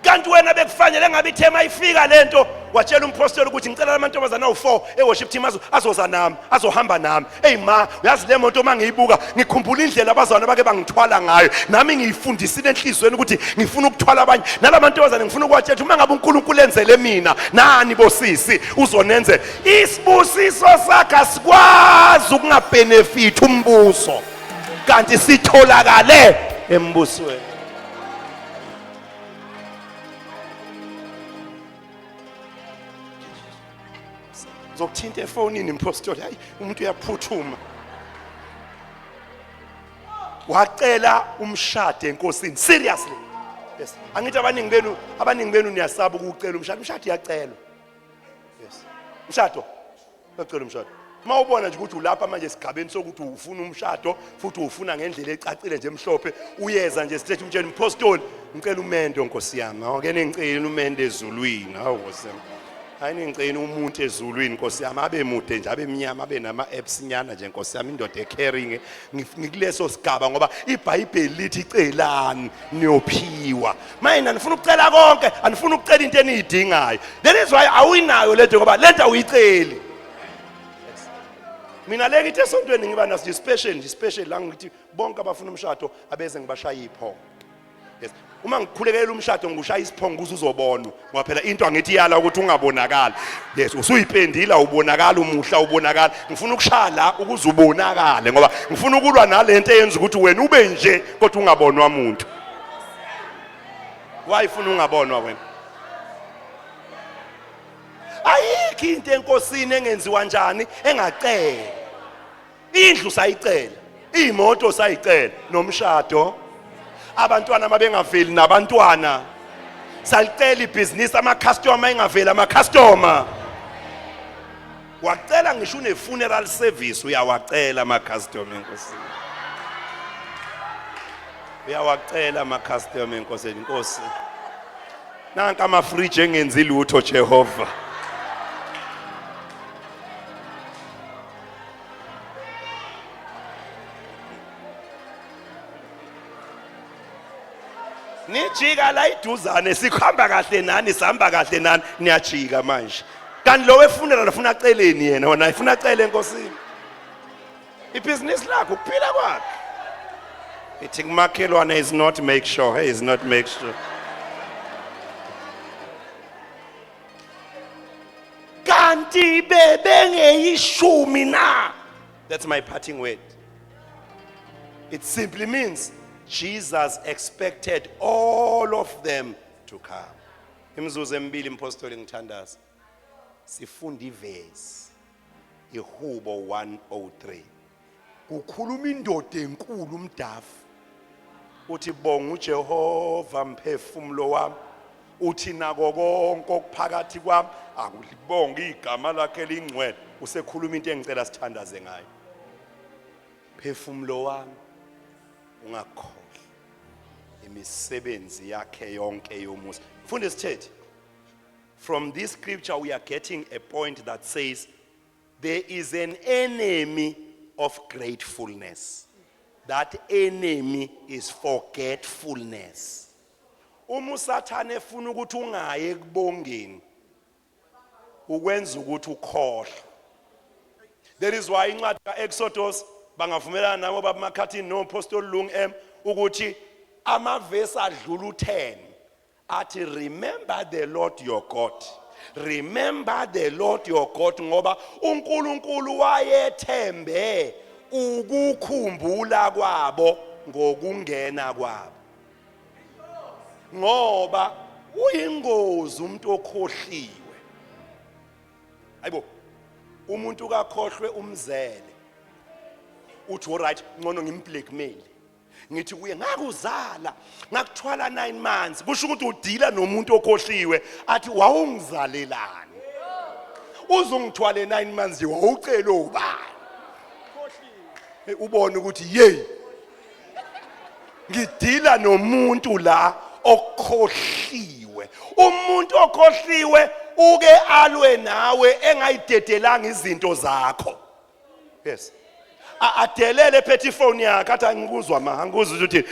Kanti wena bekufanele ngabe ithema ifika lento watshela umpostoli ukuthi ngicela amantombazana awu4 eworship team azoza nami azohamba nami. Hey ma uyazi le moto mangiyibuka ngikhumbula indlela abazwana bake bangithwala ngayo nami ngiyifundisile enhlizweni ukuthi ngifuna ukuthwala abanye nalamantombazana ngifuna ukuwatshela uma ngabe uNkulunkulu enzele mina nani bosisi uzonenze isibusiso sakhe sikwazi ukungabenefit umbuso kanti sitholakale embusweni. Zokuthinta efonini impostoli hayi umuntu uyaphuthuma wacela umshado enkosini seriously. Yes, angithi abaningi benu niyasaba ukucela umshado iyacelwa. Yes, umshado uyacela umshado mawubona nje ukuthi ulapha manje esigabeni sokuthi ufuna umshado futhi ufuna ngendlela ecacile nje emhlophe uyeza nje straight umtshela impostoli ngicela umendo Nkosi yami awukene ngicela umendo ezulwini hawu Nkosi yami hayi ngicela umuntu ezulwini Nkosi yami abe mude nje abe emnyama abe nama apps nyana nje Nkosi yami indoda ecaring ngikuleso sigaba ngoba iBhayibheli lithi icelani niyophiwa mina nifuna ukucela konke anifuna ukucela into eniyidingayo. That is why awinayo lento ngoba lento awuyiceli. Mina leke ithi esontweni ngiba naso special la ngithi bonke abafuna umshado abeze ngibashaya iphongo. Yes. Uma ngikhulekela umshado ngikushaya isiphongo ukuze uzobona ngoba phela into angithi yala ukuthi ungabonakala. Yes, usuyipendila ubonakala umuhla ubonakala. Ngifuna ukushaya la ukuze ubonakale ngoba ngifuna ukulwa nalento eyenza ukuthi wena ube nje kodwa ungabonwa umuntu. Why ufuna ungabonwa wena? Ayikho into enkosini engenziwa kanjani engacela. Indlu sayicela, imoto sayicela, nomshado. abantwana mabengaveli nabantwana salicela ibhizinisi ama-customer engaveli ama-customer wacela ngisho une-funeral service uyawacela ama-customer enkosini uyawacela ama-customer enkosini inkosi nanka amafriji engenzi lutho Jehova nijika la iduzane sikhamba kahle nani sihamba kahle nani niyajika manje kanti lo wefuneral ufuna aceleni yena wona ufuna acele enkosini ibhizinisi lakho kuphila kwakhe ithi kumakhelwane is not make sure hey is not make sure kanti bebengeyishumi na that's my parting word it simply means Jesus expected all of them to come. Imzuzu emibili impostoli ngithandaza. Sifunda ivesi. Ihubo 103. Kukhuluma indoda enkulu umdafu. Uthi bonga uJehova mphefumulo wami. Uthi nako konke okuphakathi kwami akulibonga igama lakhe lingcwele. Usekhuluma into engicela sithandaze ngayo. Mphefumulo wami ungakhohlwa imisebenzi yakhe yonke yomusa. Funda isithethe. From this scripture we are getting a point that says there is an enemy of gratefulness. That enemy is forgetfulness. Usathane efuna ukuthi ungaye ekubongeni ukwenza ukuthi ukhohlwe. There is why incwadi kaExodus bangavumelana nabo babamakhathini noapostoli Lung ukuthi amavesi adlula u10 athi remember the Lord your God. Remember the Lord your God ngoba uNkulunkulu wayethembe ukukhumbula kwabo ngokungena kwabo. Ngoba uyingozi umuntu okhohliwe. Hayibo umuntu kakhohlwe umzele. Uthi alright ngcono ngimblackmail ngithi kuye ngakuzala ngakuthwala 9 months kusho ukuthi udila nomuntu okhohliwe athi wawungizalelani uzungithwale 9 months nje wawucela ubani ubone ukuthi hey ngidila nomuntu la okhohliwe umuntu okhohliwe uke alwe nawe engayidedelanga izinto zakho yes adelele phethe ifone yakhe athi angikuzwa angikuzwa ukuthi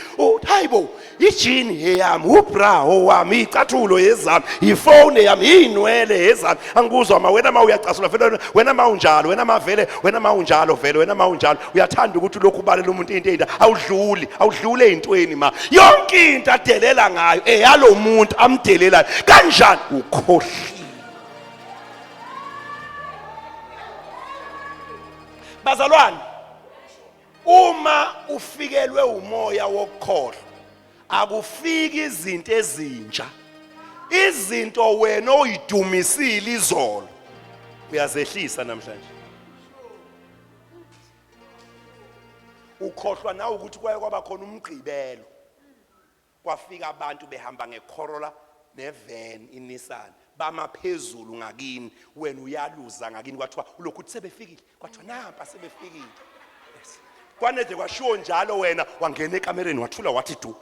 hayibo ijini eyami ubrawo wami icathulo yezami ifone yami inwele yezami angikuzwa wena uyacasula vele wena unjalo wena mavele wena unjalo vele wena unjalo uyathanda ukuthi lokhu ubalela umuntu into awudlule ezintweni yonke into adelela ngayo eyalo muntu amdelelayo kanjani ukhohliwe bazalwane uma ufikelwe umoya wokukhohlwa akufiki izinto ezintsha izinto wena oyidumisile izolo uyazehlisa namhlanje ukhohlwa nawe ukuthi kwaye kwaba khona umgqibelo kwafika abantu behamba ngeCorolla nevan iNissan bamaphezulu ngakini wena uyaluza ngakini kwathiwa ulokhu uthi sebefikile kwathiwa nampa sebefikile kwanede kwashiwo njalo wena wangena ekamereni wathula wathi du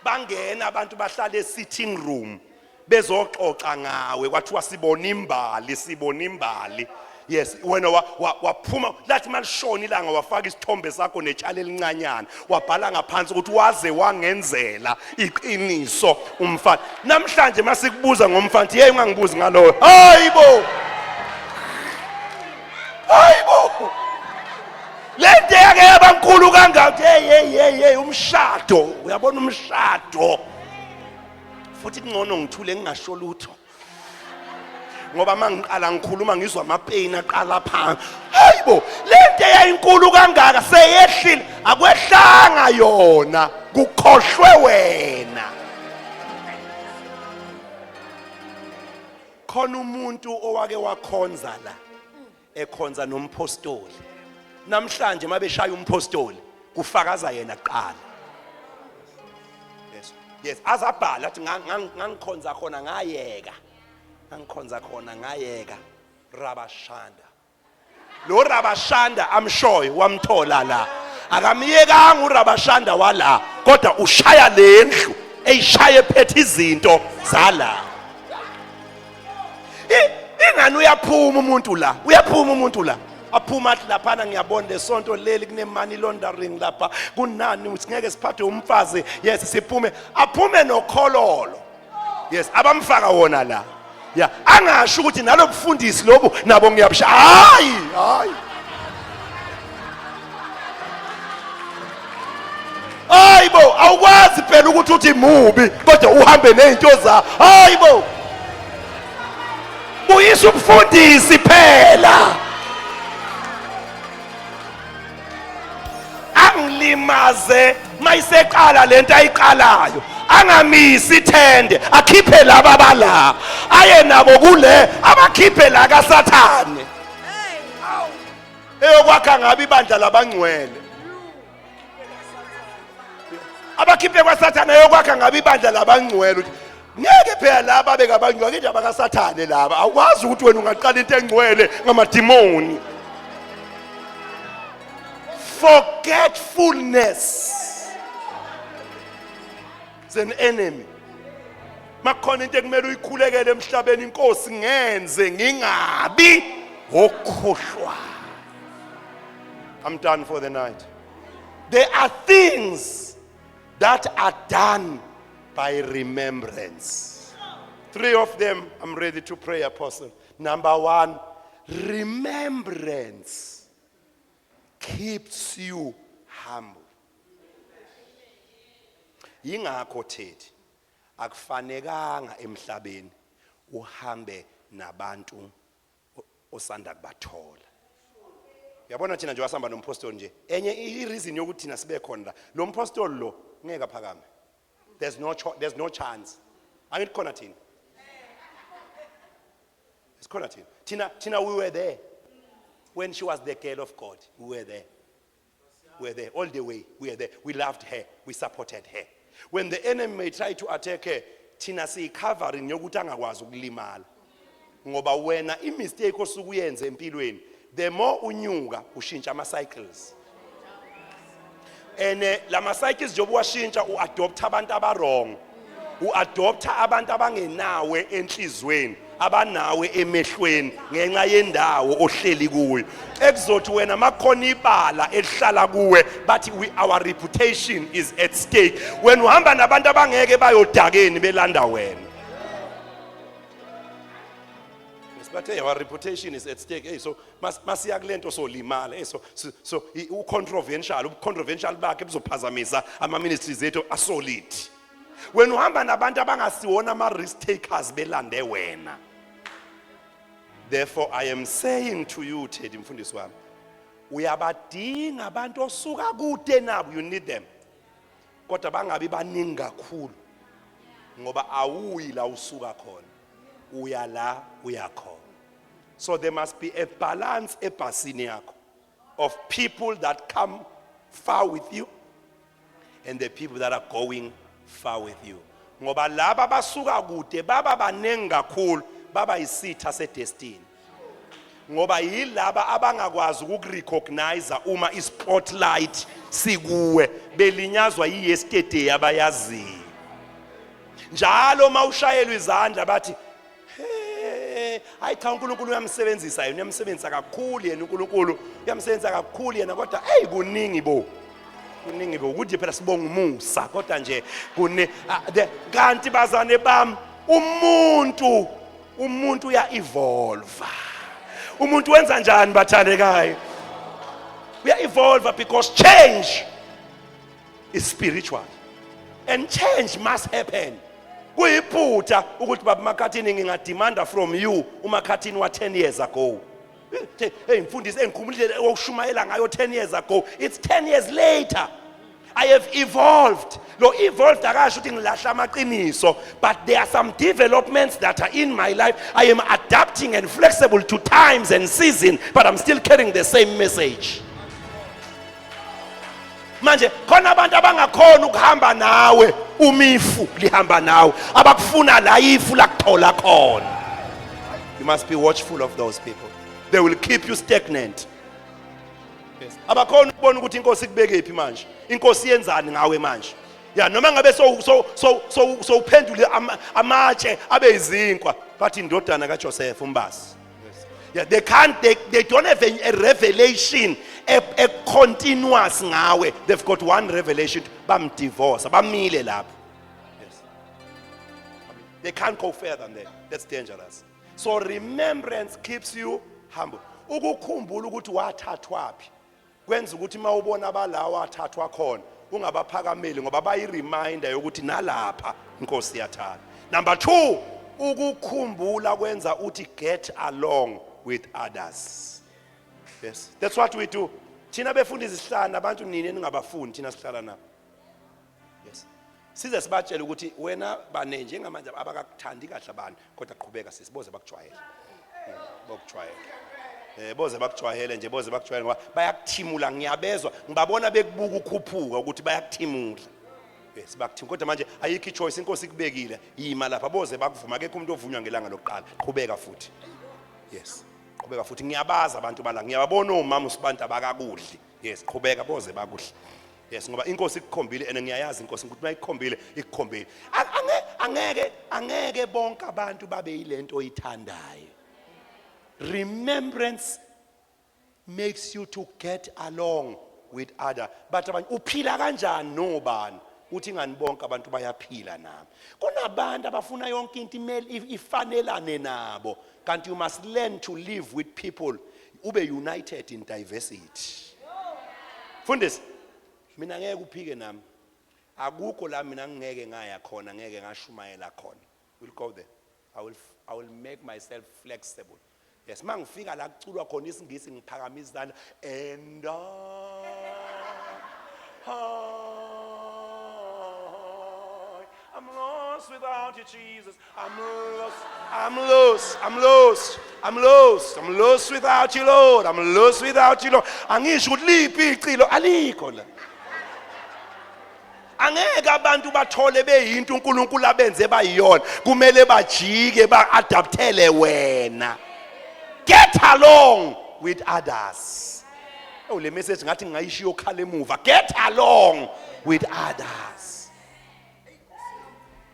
bangena abantu bahlala e-sitting room bezoxoxa ngawe kwathiwa sibona imbali yes wena waphuma lathi malishona ilanga wafaka isithombe sakho netshala elincanyana wabhala ngaphansi ukuthi waze wangenzela iqiniso umfana namhlanje masikubuza ngomfana hey ungangibuzi ngaloyo hayibo lento yake yabankulu kangaka hey umshado uyabona umshado futhi kungcono ngithule ngingasho lutho ngoba mangiqala ngikhuluma ngizwa amapain aqala phansi hayibo lento yayinkulu kangaka seyehlile akwehlanga yona kukhohlwe wena khona umuntu owake wakhonza la ekhonza nompostoli namhlanje mabeshaya umpostoli kufakaza yena kuqala. Yes, azabhala athi ngangikhonza khona ngayeka. Ngangikhonza khona ngayeka Rabashanda. Lo Rabashanda amshoyo wamthola la. Akamiyekanga uRabashanda wala, kodwa ushaya lendlu, eyishaye phethe izinto zala. Ingani uyaphuma umuntu la, uyaphuma umuntu la. Aphuma athi laphana ngiyabona lesonto leli kune money laundering lapha kunani uthi ngeke siphathe umfazi. Yes, siphume aphume nokhololo. Yes, abamfaka wona la. Yeah, angasho ukuthi nalobufundisi lobo nabo ngiyabusha. Hayi. Hayibo, awukwazi phela ukuthi uthi mubi kodwa uhambe nezinto za. Hayibo. Buyisa ubufundisi phela. Angilimaze mayiseqala lento ayiqalayo. Angamisi ithende, akhiphe laba bala. Aye nabo kule, abakhiphe la kaSathane. Eyokwakha ngabe ibandla labangcwele. Abakhiphe kwaSathane eyokwakha ngabe ibandla labangcwele. Ngeke phela laba bekabangcwele ke nje abakaSathane laba. Awukwazi ukuthi wena ungaqala into engcwele ngamadimoni. Forgetfulness is an enemy. Makhona into ekumele uyikhulekele emhlabeni inkosi ngenze ngingabi okhohlwa. I'm done for the night. There are things that are done by remembrance. 3 of them I'm ready to pray, Apostle. Number 1, remembrance keeps you humble. Yingakho thethi akufanekanga emhlabeni uhambe nabantu osanda kubathola. Yabona thina nje wasihamba nompostoli nje. Enye ireason yokuthi thina sibe khona la. Lo mpostoli lo ngeke aphakame. There's no chance. Angithi khona thina. It's khona thina. Thina we were there. When she was the girl of God, we were there. We were there all the way. We were there. We loved her. We supported her. When the enemy may try to attack her, thina si covering yokuthi angakwazi ukulimala. Ngoba wena imistake osukuyenza empilweni, the more unyuka ushintsha ama cycles. And lama cycles njengoba washintsha uadopt abantu abarong. Uadopta abantu abangenawe enhlizweni, abanawe emehlweni ngenxa yendawo ohleli kuyo. Exothi wena makhona ibala elihlala kuwe bathi our reputation is at stake. When uhamba nabantu abangeke bayodakeni belanda wena. But hey, our reputation is at stake. Hey, so masiya kulento solimala. Hey, so controversial bakhe buzophazamisa ama ministries ethu asolid. When uhamba nabantu abangasiwona ama risk takers belande wena. Therefore I am saying to you, Teddy mfundisi wami, uyabadinga abantu osuka kude nabo, you need them. Kodwa bangabi baningi kakhulu. Ngoba awuyi la usuka khona. Uya la uyakhona. So there must be a balance ebhasini yakho of people that come far with you and the people that are going far with you. Ngoba laba basuka kude baba banengi kakhulu, baba isitha sedestiny. Ngoba yilaba abangakwazi ukurecognize uma ispotlight sikuwe, belinyazwa yesterday abayazi. Njalo mawushayelwa izandla bathi hayi cha uNkulunkulu uyamsebenzisa yena, uyamsebenzisa kakhulu yena uNkulunkulu, uyamsebenzisa kakhulu yena, kodwa hey kuningi bo. Kuningi bo ukuthi phela sibonga umusa, kodwa nje kanti bazane bami umuntu uya evolve. Umuntu wenza njani bathandekayo? Uya evolve because change is spiritual and change must happen. Kuyiphutha ukuthi baba Makhathini ngingademanda from you uMakhathini wa 10 years ago. Hey mfundisi engikhumulile okushumayela ngayo 10 years ago. It's 10 years later. I have evolved. Lo evolved akasho ukuthi ngilahla amaqiniso, but there are some developments that are in my life. I am adapting and flexible to times and seasons, but I'm still carrying the same message. manje khona abantu abangakhona ukuhamba nawe umifu lihamba nawe abakufuna la ifu lakuthola khona. You must be watchful of those people. They will keep you stagnant. Yes. Abakhona ukubona ukuthi inkosi kubeke iphi manje, inkosi yenzani ngawe manje. Ya noma ngabe so uphendule amatshe abe izinkwa bathi indodana kaJoseph umbasi. Yeah, they don't have a revelation a continuous ngawe. They've got one revelation, bamdivorce, bamile lapho. Yes. They can't go further than that. That's dangerous. So remembrance keeps you humble. Ukukhumbula ukuthi wathathwaphi kwenza ukuthi mawubona abalawa wathathwa khona ungabaphakameli ngoba bayi reminder yokuthi nalapha inkosi yathatha. Number 2, ukukhumbula kwenza uthi get along with others. Yes, that's what we do. Thina befundisi sihlala abantu nini ningabafundi thina sihlala nabo. Yes. Size sibatshela ukuthi wena bane njengamanje abakakuthandi kahle abantu kodwa qhubeka sisiboze bakujwayele. Bokujwayele. Boze bakujwayele nje boze bakujwayele ngoba bayakuthimula ngiyabezwa ngibabona bekubuka ukukhuphuka ukuthi bayakuthimula. Yes, bakuthimula kodwa manje ayikho ichoice inkosi ikubekile yima lapha boze bakuvuma akekho umuntu ovunywa ngelanga lokuqala qhubeka futhi. Yes. Qhubeka futhi ngiyabaza abantu bala ngiyababona omama usibantu abakakudli. Yes, qhubeka boze bakuhle. Yes, ngoba inkosi ikukhombile and ngiyayazi inkosi ukuthi mayikukhombile ikukhombile. Angeke bonke abantu babe yilento oyithandayo. Remembrance makes you to get along with other. But abantu uphila kanjani nobani? Uthi ngani bonke abantu bayaphila nami. Kunabantu abafuna yonke into ifanelane nabo. Kanti you must learn to live with people ube united in diversity. Fundisi, mina ngeke uphike nami. Akukho la mina ngeke ngaya khona ngeke ngashumayela khona. We'll go there. I will make myself flexible. Yes, mangifika la kuculwa khona isingisi ngiphakamisa izandla and I'm lost without you, Jesus. I'm lost without you, Lord. I'm lost without you, Lord. Angisho ukuthi liphi icilo alikho la. Angeke abantu bathole beyinto uNkulunkulu abenze bayiyona. Kumele bajike ba-adaptele wena. Get along with others. Oh, le message ngathi ngayishiyo khala emuva. Get along with others.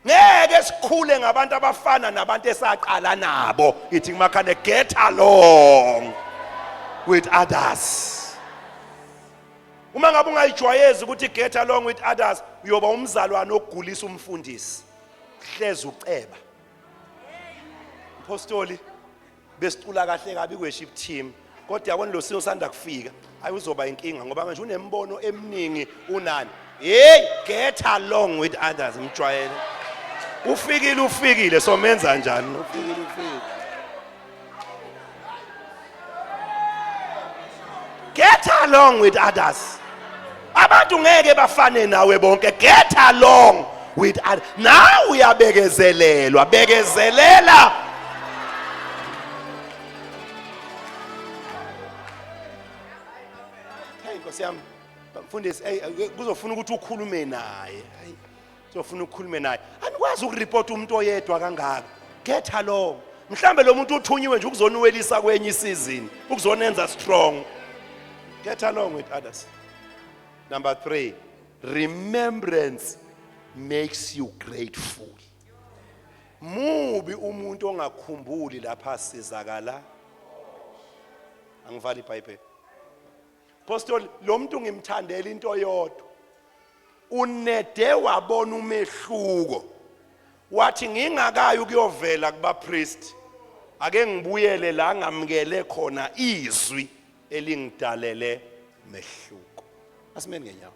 Ngeke sikhule ngabantu abafana nabantu esaqala nabo. Ithi makhane get along with others. Uma ngabe ungayijwayezi ukuthi get along with others, uyoba umzalwane ogulisa umfundisi. Hleze uceba. Apostoli besicula kahle kabi worship team. Kodwa yabona lo sino sanda kufika. Ayizoba inkinga ngoba manje unembono eminingi unani. Hey, get along with others mjwayele. Ufikile so menza njani? Ufikile. Get along with others. Abantu ngeke bafane nawe bonke. Get along with others. Now uyabekezelelwa, bekezelela. Hey Nkosi yami, mfundisi kuzofuna ukuthi ukhulume naye. Uzofuna ukukhuluma naye. Anikwazi ukureport umuntu oyedwa kangaka. Get along. Mhlambe lo muntu uthunyiwe nje ukuzoniwelisa kwenye isizini, ukuzonenza strong. Get along with others. Number 3, remembrance makes you grateful. Mubi umuntu ongakhumbuli lapha sizakala. Angivali iBhayibheli. Apostle lo muntu ngimthandela into yodwa. Unede wabona umehluko. Wathi ngingakayi ukuyovela kuba priest. Ake ngibuyele la ngamukele khona izwi elingidalele mehluko. Asimeni ngenyawo.